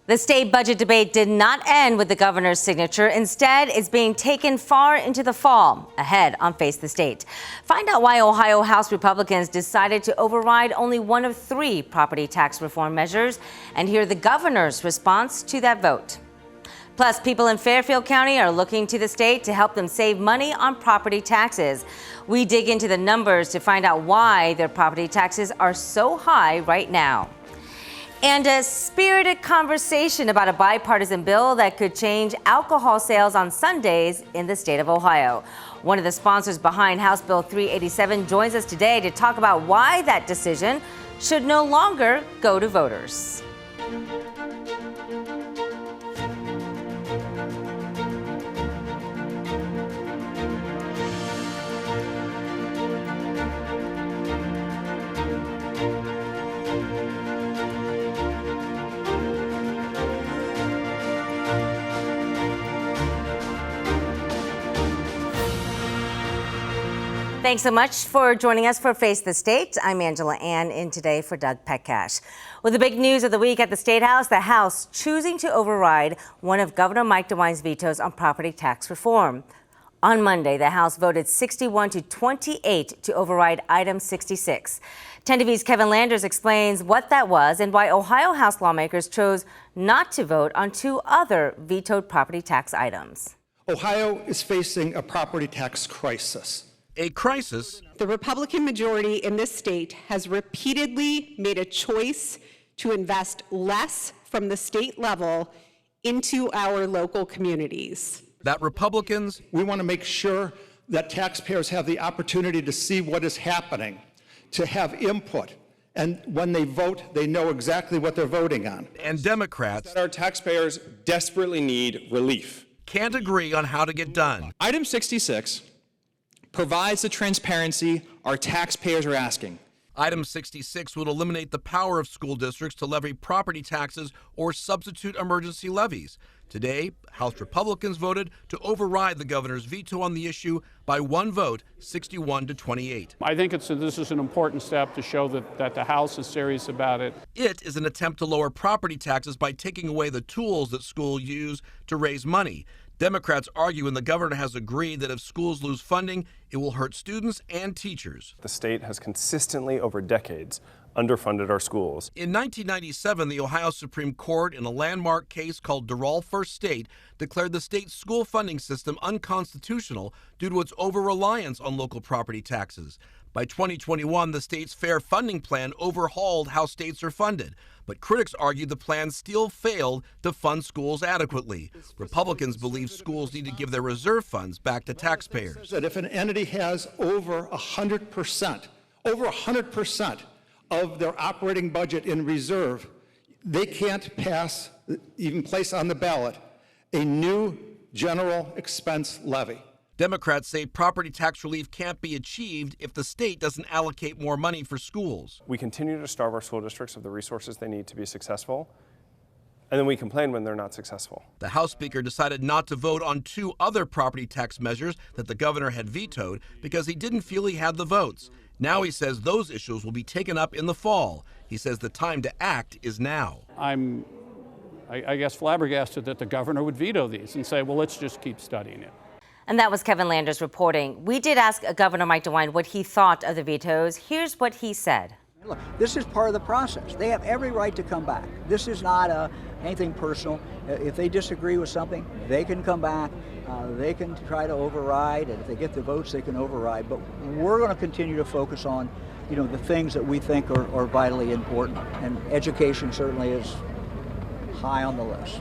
The state budget debate did not end with the governor's signature. Instead, it's being taken far into the fall. Ahead on Face the State. Find out why Ohio House Republicans decided to override only one of 3 property tax reform measures and hear the governor's response to that vote. Plus, people in Fairfield County are looking to the state to help them save money on property taxes. We dig into the numbers to find out why their property taxes are so high right now. And a spirited conversation about a bipartisan bill that could change alcohol sales on Sundays in the state of Ohio. One of the sponsors behind House Bill 387 joins us today to talk about why that decision should no longer go to voters. Thanks so much for joining us for Face the State. I'm Angela Ann, in today for Doug Petcash. With the big news of the week at the State House, the House choosing to override one of Governor Mike DeWine's vetoes on property tax reform. On Monday, the House voted 61 to 28 to override item 66. 10 TV's Kevin Landers explains what that was and why Ohio House lawmakers chose not to vote on 2 other vetoed property tax items. Ohio is facing a property tax crisis. A crisis. The Republican majority in this state has repeatedly made a choice to invest less from the state level into our local communities. That Republicans. We want to make sure that taxpayers have the opportunity to see what is happening, to have input, and when they vote, they know exactly what they're voting on. And Democrats. That our taxpayers desperately need relief. Can't agree on how to get done. Item 66 provides the transparency our taxpayers are asking. Item 66 would eliminate the power of school districts to levy property taxes or substitute emergency levies. Today, House Republicans voted to override the governor's veto on the issue by 1 vote, 61 to 28. I think this is an important step to show that the House is serious about it. It is an attempt to lower property taxes by taking away the tools that schools use to raise money. Democrats argue, and the governor has agreed, that if schools lose funding, it will hurt students and teachers. The state has consistently, over decades, underfunded our schools. In 1997, the Ohio Supreme Court, in a landmark case called Durrell v. State, declared the state's school funding system unconstitutional due to its over-reliance on local property taxes. By 2021, the state's fair funding plan overhauled how states are funded. But critics argue the plan still failed to fund schools adequately. Republicans believe schools need to give their reserve funds back to taxpayers. That if an entity has over 100% of their operating budget in reserve, they can't even place on the ballot a new general expense levy. Democrats say property tax relief can't be achieved if the state doesn't allocate more money for schools. We continue to starve our school districts of the resources they need to be successful, and then we complain when they're not successful. The House Speaker decided not to vote on 2 other property tax measures that the governor had vetoed because he didn't feel he had the votes. Now he says those issues will be taken up in the fall. He says the time to act is now. I guess, flabbergasted that the governor would veto these and say, well, let's just keep studying it. And that was Kevin Landers reporting. We did ask Governor Mike DeWine what he thought of the vetoes. Here's what he said. Look, this is part of the process. They have every right to come back. This is not anything personal. If they disagree with something, they can come back. They can try to override, and if they get the votes, they can override. But we're going to continue to focus on, the things that we think are vitally important. And education certainly is high on the list.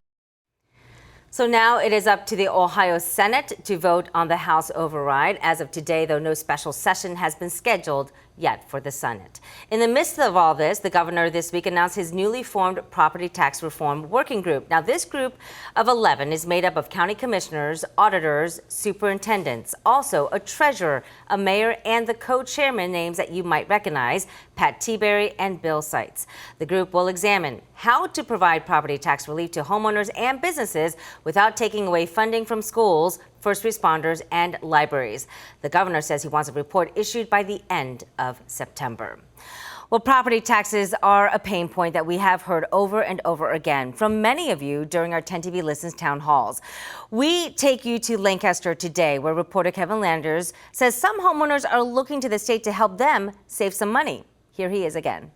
So now it is up to the Ohio Senate to vote on the House override. As of today, though, no special session has been scheduled yet for the Senate. In the midst of all this, the governor this week announced his newly formed property tax reform working group. Now, this group of 11 is made up of county commissioners, auditors, superintendents, also a treasurer, a mayor, and the co-chairman names that you might recognize, Pat Tiberi and Bill Seitz. The group will examine how to provide property tax relief to homeowners and businesses without taking away funding from schools, first responders, and libraries. The governor says he wants a report issued by the end of September. Well, property taxes are a pain point that we have heard over and over again from many of you during our 10 TV Listens town halls. We take you to Lancaster today, where reporter Kevin Landers says some homeowners are looking to the state to help them save some money. Here he is again.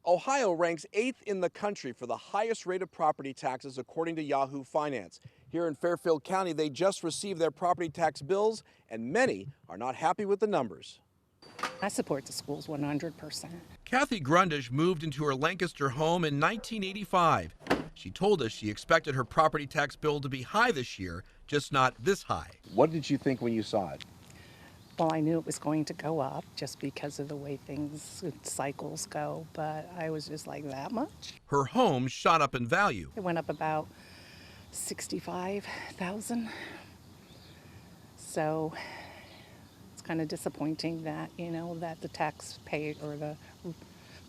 Ohio ranks 8th in the country for the highest rate of property taxes, according to Yahoo Finance. Here in Fairfield County, they just received their property tax bills, and many are not happy with the numbers. I support the schools 100%. Kathy Grundish moved into her Lancaster home in 1985. She told us she expected her property tax bill to be high this year, just not this high. What did you think when you saw it? Well, I knew it was going to go up just because of the way cycles go, but I was just like, that much? Her home shot up in value. It went up about $65,000. So it's kind of disappointing that, that the taxpayer or the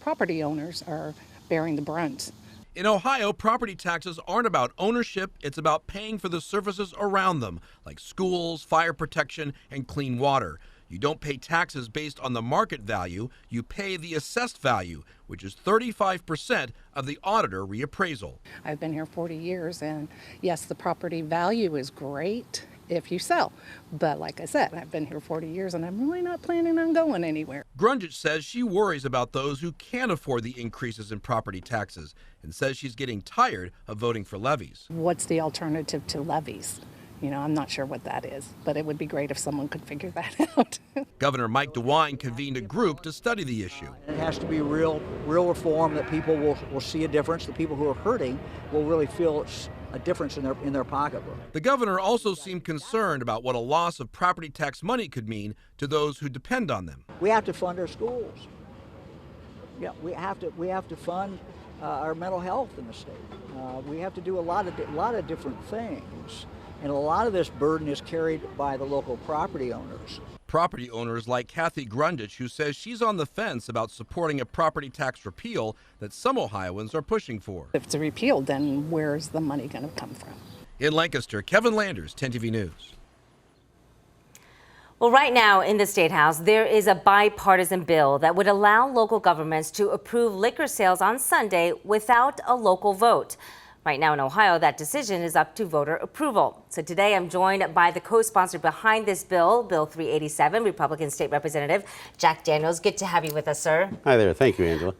property owners are bearing the brunt. In Ohio, property taxes aren't about ownership, it's about paying for the services around them, like schools, fire protection, and clean water. You don't pay taxes based on the market value, you pay the assessed value, which is 35% of the auditor reappraisal. I've been here 40 years, and yes, the property value is great if you sell. But like I said, I've been here 40 years and I'm really not planning on going anywhere. Grundish says she worries about those who can't afford the increases in property taxes and says she's getting tired of voting for levies. What's the alternative to levies? I'm not sure what that is, but it would be great if someone could figure that out. Governor Mike DeWine convened a group to study the issue. It has to be real reform that people will see a difference. The people who are hurting will really feel a difference in their pocketbook. The governor also seemed concerned about what a loss of property tax money could mean to those who depend on them. We have to fund our schools. Yeah, we have to fund our mental health in the state. We have to do a lot of different things, and a lot of this burden is carried by the local property owners. Property owners like Kathy Grundish, who says she's on the fence about supporting a property tax repeal that some Ohioans are pushing for. If it's repealed, then where's the money going to come from? In Lancaster, Kevin Landers, 10 TV News. Well, right now in the State House, there is a bipartisan bill that would allow local governments to approve liquor sales on Sunday without a local vote. Right now in Ohio, that decision is up to voter approval. So today I'm joined by the co-sponsor behind this bill, Bill 387, Republican State Representative Jack Daniels. Good to have you with us, sir. Hi there. Thank you, Angela.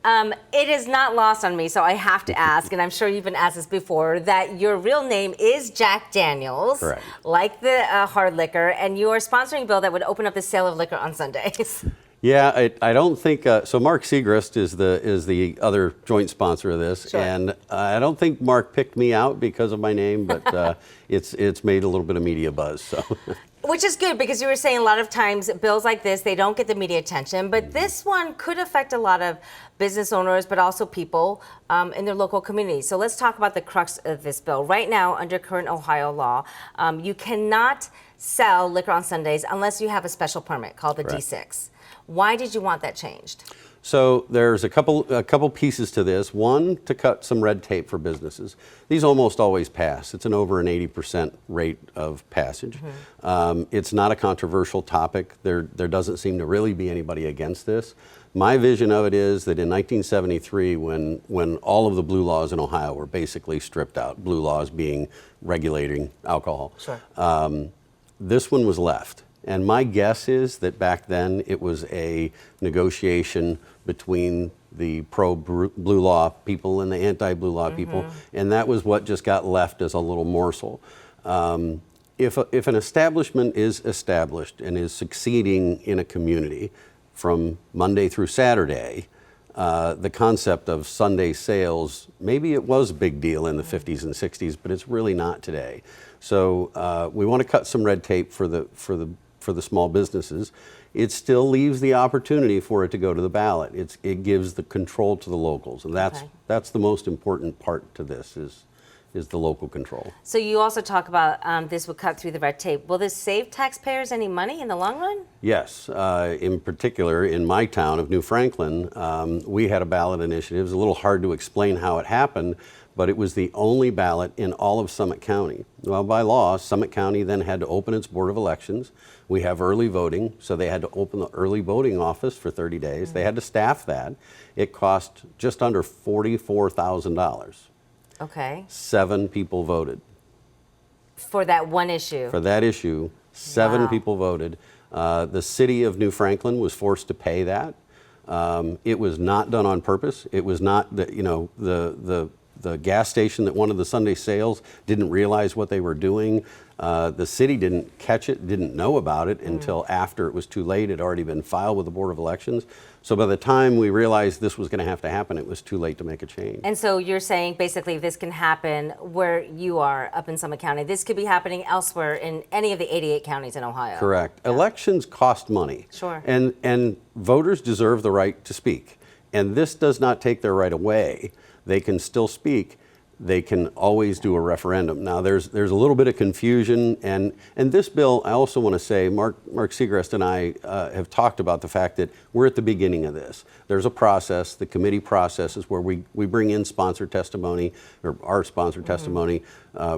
It is not lost on me, so I have to ask, and I'm sure you've been asked this before, that your real name is Jack Daniels. Correct. Like the hard liquor, and you are sponsoring a bill that would open up the sale of liquor on Sundays. Yeah, I don't think so. Mark Segrist is the other joint sponsor of this, Sure. And I don't think Mark picked me out because of my name, but it's made a little bit of media buzz. So. Which is good, because you were saying a lot of times bills like this, they don't get the media attention, but this one could affect a lot of business owners, but also people in their local communities. So let's talk about the crux of this bill. Right now, under current Ohio law, you cannot sell liquor on Sundays unless you have a special permit called the Correct. D6. Why did you want that changed? So there's a couple pieces to this. One, to cut some red tape for businesses. These almost always pass. It's an over an 80% rate of passage. Mm-hmm. It's not a controversial topic. There doesn't seem to really be anybody against this. My vision of it is that in 1973, when all of the blue laws in Ohio were basically stripped out, blue laws being regulating alcohol, Sure. This one was left. And my guess is that back then it was a negotiation between the pro-blue law people and the anti-blue law people, and that was what just got left as a little morsel. If an establishment is established and is succeeding in a community from Monday through Saturday, the concept of Sunday sales, maybe it was a big deal in the 50s and 60s, but it's really not today. So we want to cut some red tape for the small businesses. It still leaves the opportunity for it to go to the ballot. It gives the control to the locals, and that's the most important part to this the local control. So you also talk about this would cut through the red tape. Will this save taxpayers any money in the long run? Yes. In particular, in my town of New Franklin, we had a ballot initiative. It was a little hard to explain how it happened, but it was the only ballot in all of Summit County. Well, by law, Summit County then had to open its Board of Elections. We have early voting, so they had to open the early voting office for 30 days. They had to staff that. It cost just under $44,000. Okay. 7 people voted. For that one issue? For that issue, 7 Wow. people voted. The city of New Franklin was forced to pay that. It was not done on purpose. It was not that, the gas station that wanted the Sunday sales didn't realize what they were doing. The city didn't catch it, didn't know about it until after it was too late. It had already been filed with the Board of Elections. So by the time we realized this was going to have to happen, it was too late to make a change. And so you're saying basically this can happen where you are up in Summit County. This could be happening elsewhere in any of the 88 counties in Ohio. Correct. Elections cost money. Sure. And voters deserve the right to speak. And this does not take their right away. They can still speak. They can always do a referendum. Now, there's a little bit of confusion, and this bill, I also want to say, Mark Segrest and I have talked about the fact that we're at the beginning of this. There's a process, the committee process is where we bring in sponsor testimony, or our sponsor testimony,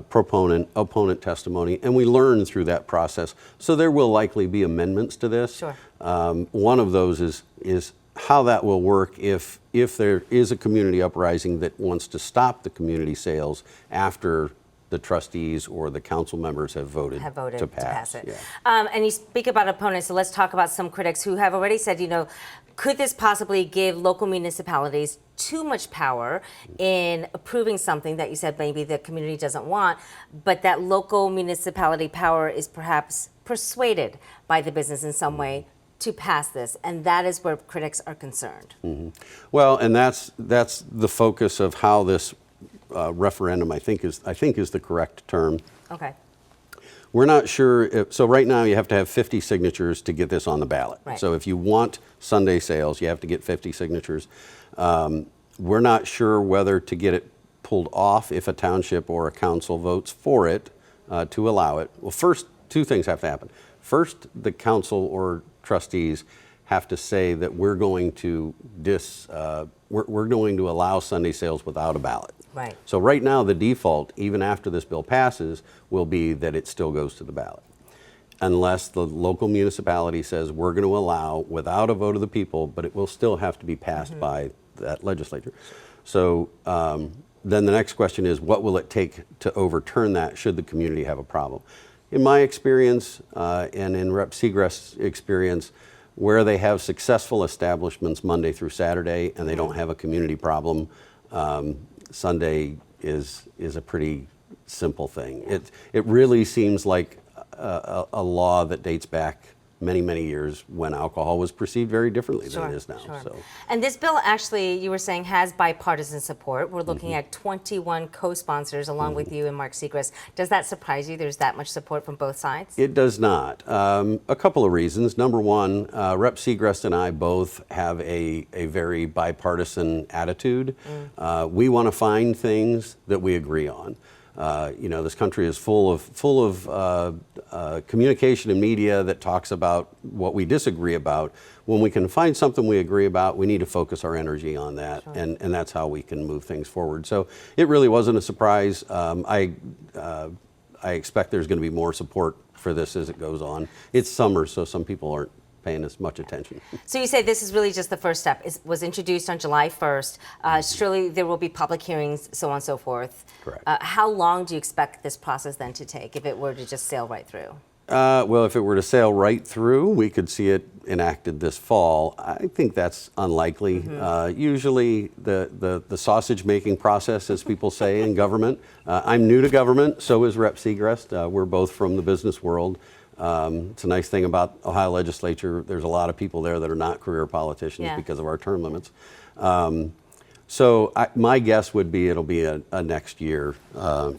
proponent, opponent testimony, and we learn through that process. So there will likely be amendments to this. Sure. One of those is how that will work if there is a community uprising that wants to stop the community sales after the trustees or the council members have voted to pass it. Yeah. And you speak about opponents, so let's talk about some critics who have already said, could this possibly give local municipalities too much power in approving something that you said maybe the community doesn't want, but that local municipality power is perhaps persuaded by the business in some way to pass this, and that is where critics are concerned. Mm-hmm. Well, and that's the focus of how this referendum, I think is the correct term. Okay. We're not sure. So right now you have to have 50 signatures to get this on the ballot. Right. So if you want Sunday sales, you have to get 50 signatures. We're not sure whether to get it pulled off if a township or a council votes for it to allow it. Well, first, 2 things have to happen. First, the council or trustees have to say that we're going to allow Sunday sales without a ballot. Right. So right now the default, even after this bill passes, will be that it still goes to the ballot, unless the local municipality says we're going to allow without a vote of the people, but it will still have to be passed by that legislature. So then the next question is, what will it take to overturn that should the community have a problem? In my experience, and in Rep. Segrest's experience, where they have successful establishments Monday through Saturday and they don't have a community problem, Sunday is a pretty simple thing. It really seems like a law that dates back many, many years when alcohol was perceived very differently than it is now. Sure. So. And this bill actually, you were saying, has bipartisan support. We're looking at 21 co-sponsors along with you and Mark Segrest. Does that surprise you? There's that much support from both sides? It does not. A couple of reasons. Number one, Rep. Segrest and I both have a very bipartisan attitude. We want to find things that we agree on. This country is full of communication and media that talks about what we disagree about. When we can find something we agree about, we need to focus our energy on that, and that's how we can move things forward. So it really wasn't a surprise. I expect there's going to be more support for this as it goes on. It's summer, so some people aren't paying as much attention. So you say this is really just the first step. It was introduced on July 1st. Surely there will be public hearings, so on and so forth. Correct. How long do you expect this process then to take if it were to just sail right through? Well, if it were to sail right through, we could see it enacted this fall. I think that's unlikely. Usually the sausage making process, as people say in government. I'm new to government, so is Rep. Segrest. We're both from the business world. It's a nice thing about Ohio legislature. There's a lot of people there that are not career politicians because of our term limits. So my guess would be it'll be a next year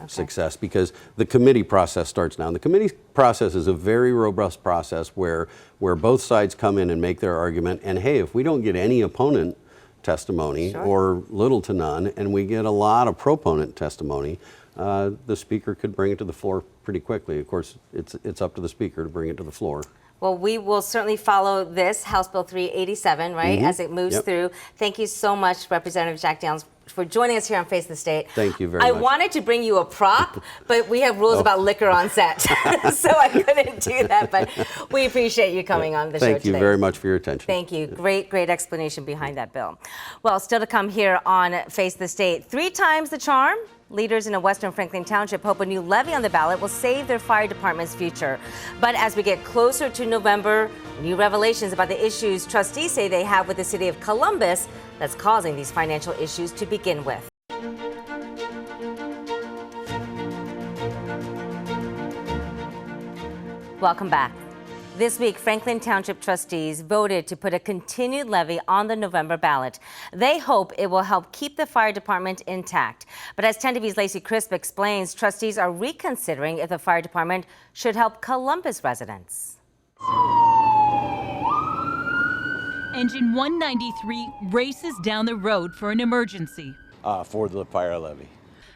success, because the committee process starts now. And the committee process is a very robust process where both sides come in and make their argument. And hey, if we don't get any opponent testimony or little to none, and we get a lot of proponent testimony, the Speaker could bring it to the floor pretty quickly. Of course, it's up to the Speaker to bring it to the floor. Well, we will certainly follow this, House Bill 387, right, as it moves through. Thank you so much, Representative Jack Downs, for joining us here on Face the State. Thank you very much. I wanted to bring you a prop, but we have rules about liquor on set, so I couldn't do that. But we appreciate you coming on the show today. Thank you very much for your attention. Thank you. Great explanation behind that bill. Well, still to come here on Face the State. 3 times the charm. Leaders in a Western Franklin Township hope a new levy on the ballot will save their fire department's future. But as we get closer to November, new revelations about the issues trustees say they have with the city of Columbus that's causing these financial issues to begin with. Welcome back. This week, Franklin Township trustees voted to put a continued levy on the November ballot. They hope it will help keep the fire department intact. But as 10 TV's Lacey Crisp explains, trustees are reconsidering if the fire department should help Columbus residents. Engine 193 races down the road for an emergency. For the fire levy.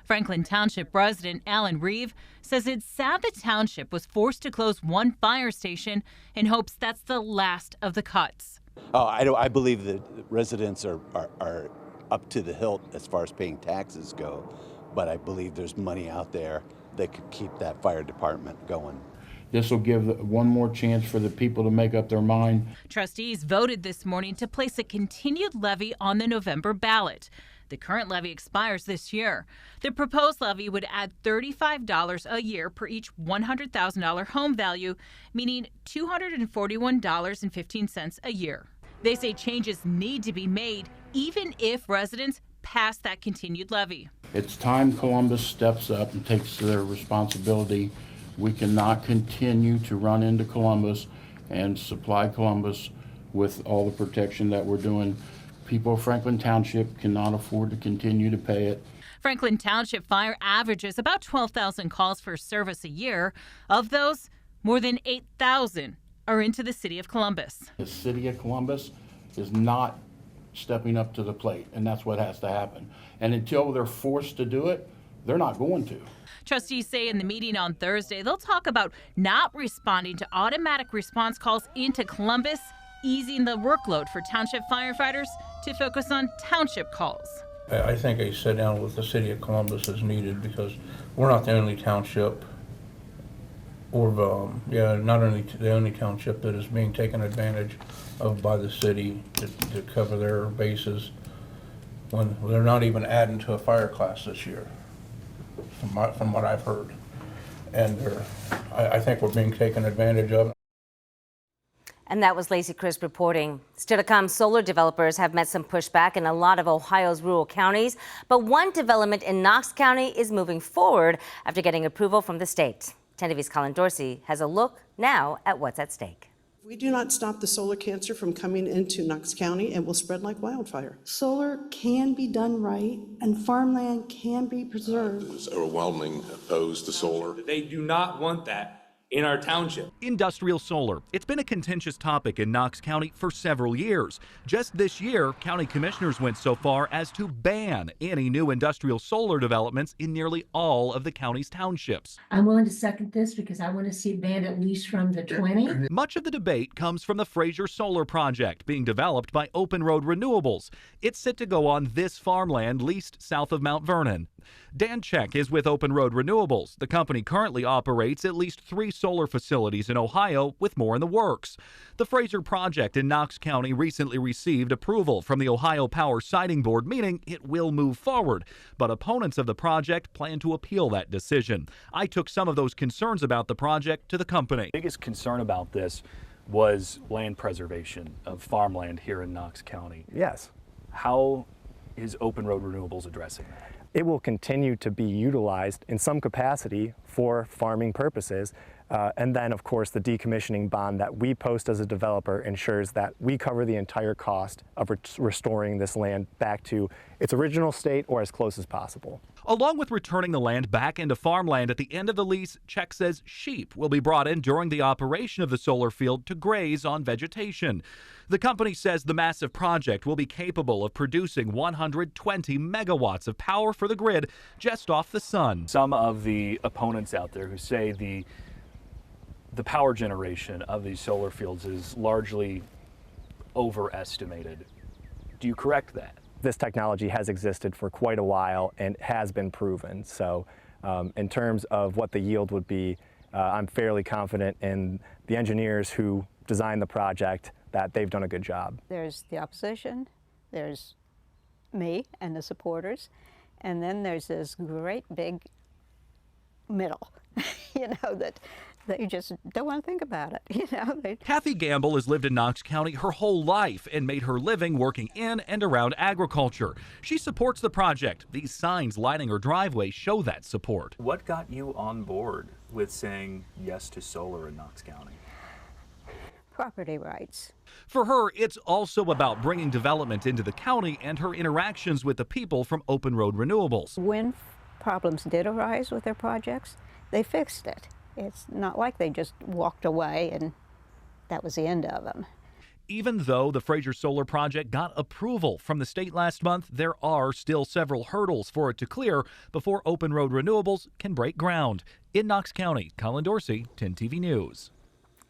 Franklin Township resident Alan Reeve says it's sad the township was forced to close one fire station in hopes that's the last of the cuts. I believe that residents are up to the hilt as far as paying taxes go, but I believe there's money out there that could keep that fire department going. This will give one more chance for the people to make up their mind. Trustees voted this morning to place a continued levy on the November ballot. The current levy expires this year. The proposed levy would add $35 a year per each $100,000 home value, meaning $241.15 a year. They say changes need to be made even if residents pass that continued levy. It's time Columbus steps up and takes their responsibility. We cannot continue to run into Columbus and supply Columbus with all the protection that we're doing. People of Franklin Township cannot afford to continue to pay it. Franklin Township Fire averages about 12,000 calls for service a year. Of those, more than 8,000 are into the city of Columbus. The city of Columbus is not stepping up to the plate, and that's what has to happen. And until they're forced to do it, they're not going to. Trustees say in the meeting on Thursday, they'll talk about not responding to automatic response calls into Columbus, easing the workload for township firefighters to focus on township calls. I think a sit down with the city of Columbus is needed because we're not the only township, or not only the only township that is being taken advantage of by the city to cover their bases when they're not even adding to a fire class this year, from what I've heard. And I think we're being taken advantage of. And that was Lacey Crisp reporting. Still to come, solar developers have met some pushback in a lot of Ohio's rural counties, but one development in Knox County is moving forward after getting approval from the state. 10 TV's Colin Dorsey has a look now at what's at stake. If we do not stop the solar cancer from coming into Knox County, it will spread like wildfire. Solar can be done right, and farmland can be preserved. It's overwhelming opposed to solar. They do not want that in our township. Industrial solar. It's been a contentious topic in Knox County for several years. Just this year, county commissioners went so far as to ban any new industrial solar developments in nearly all of the county's townships. I'm willing to second this because I want to see it banned at least from the 20. Much of the debate comes from the Fraser Solar Project being developed by Open Road Renewables. It's set to go on this farmland leased south of Mount Vernon. Dan Check is with Open Road Renewables. The company currently operates at least 3 solar facilities in Ohio, with more in the works. The Fraser project in Knox County recently received approval from the Ohio Power Siting Board, meaning it will move forward. But opponents of the project plan to appeal that decision. I took some of those concerns about the project to the company. The biggest concern about this was land preservation of farmland here in Knox County. Yes. How is Open Road Renewables addressing that? It will continue to be utilized in some capacity for farming purposes. And then, of course, the decommissioning bond that we post as a developer ensures that we cover the entire cost of restoring this land back to its original state or as close as possible. Along with returning the land back into farmland at the end of the lease, Check says sheep will be brought in during the operation of the solar field to graze on vegetation. The company says the massive project will be capable of producing 120 megawatts of power for the grid just off the sun. Some of the opponents out there who say the power generation of these solar fields is largely overestimated. Do you correct that? This technology has existed for quite a while and has been proven. So in terms of what the yield would be, I'm fairly confident in the engineers who designed the project that they've done a good job. There's the opposition, there's me and the supporters, and then there's this great big middle, that you just don't want to think about it, Kathy Gamble has lived in Knox County her whole life and made her living working in and around agriculture. She supports the project. These signs lining her driveway show that support. What got you on board with saying yes to solar in Knox County? Property rights. For her, it's also about bringing development into the county and her interactions with the people from Open Road Renewables. When problems did arise with their projects, they fixed it. It's not like they just walked away and that was the end of them. Even though the Fraser Solar Project got approval from the state last month, there are still several hurdles for it to clear before Open Road Renewables can break ground. In Knox County, Colin Dorsey, 10 TV News.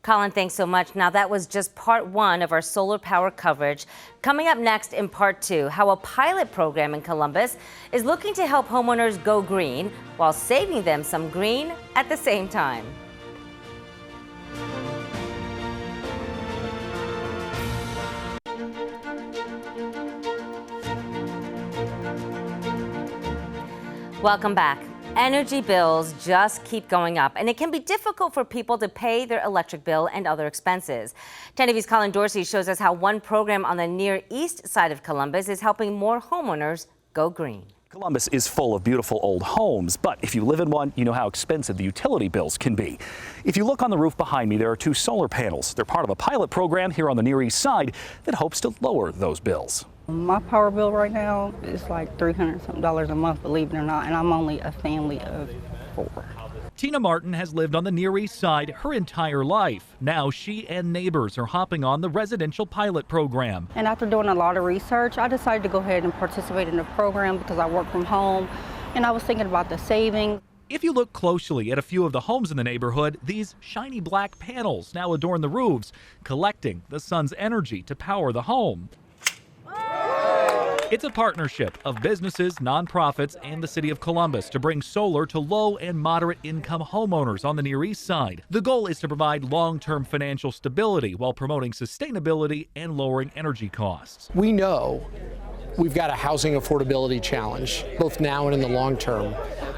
Colin, thanks so much. Now, that was just part one of our solar power coverage. Coming up next in part two, how a pilot program in Columbus is looking to help homeowners go green while saving them some green at the same time. Welcome back. Energy bills just keep going up, and it can be difficult for people to pay their electric bill and other expenses. 10 TV's Colin Dorsey shows us how one program on the Near East side of Columbus is helping more homeowners go green. Columbus is full of beautiful old homes, but if you live in one, you know how expensive the utility bills can be. If you look on the roof behind me, there are 2 solar panels. They're part of a pilot program here on the Near East side that hopes to lower those bills. My power bill right now is like $300-something a month, believe it or not, and I'm only a family of 4. Tina Martin has lived on the Near East side her entire life. Now she and neighbors are hopping on the residential pilot program. And after doing a lot of research, I decided to go ahead and participate in the program because I work from home, and I was thinking about the savings. If you look closely at a few of the homes in the neighborhood, these shiny black panels now adorn the roofs, collecting the sun's energy to power the home. It's a partnership of businesses, nonprofits, and the city of Columbus to bring solar to low and moderate income homeowners on the Near East side. The goal is to provide long-term financial stability while promoting sustainability and lowering energy costs. We know we've got a housing affordability challenge, both now and in the long term.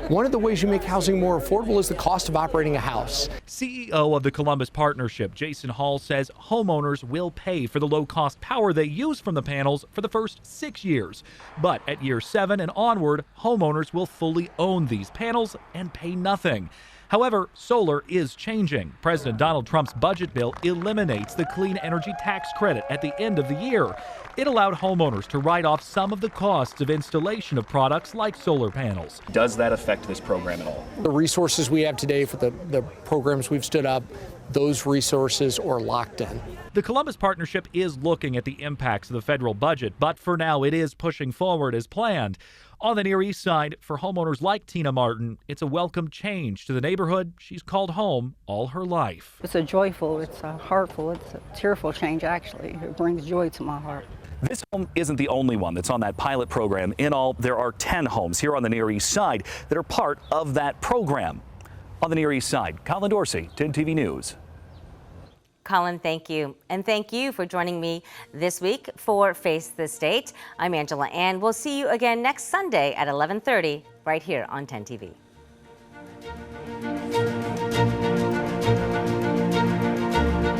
One of the ways you make housing more affordable is the cost of operating a house. CEO of the Columbus Partnership, Jason Hall, says homeowners will pay for the low-cost power they use from the panels for the first 6 years. But at year 7 and onward, homeowners will fully own these panels and pay nothing. However, solar is changing. President Donald Trump's budget bill eliminates the clean energy tax credit at the end of the year. It allowed homeowners to write off some of the costs of installation of products like solar panels. Does that affect this program at all? The resources we have today for the programs we've stood up, those resources are locked in. The Columbus Partnership is looking at the impacts of the federal budget, but for now it is pushing forward as planned. On the Near East side, for homeowners like Tina Martin, it's a welcome change to the neighborhood she's called home all her life. It's a joyful, it's a heartful, it's a tearful change, actually. It brings joy to my heart. This home isn't the only one that's on that pilot program. In all, there are 10 homes here on the Near East side that are part of that program. On the Near East side, Colin Dorsey, 10 TV News. Colin, thank you. And thank you for joining me this week for Face the State. I'm Angela Ann. We'll see you again next Sunday at 11:30 right here on 10 TV.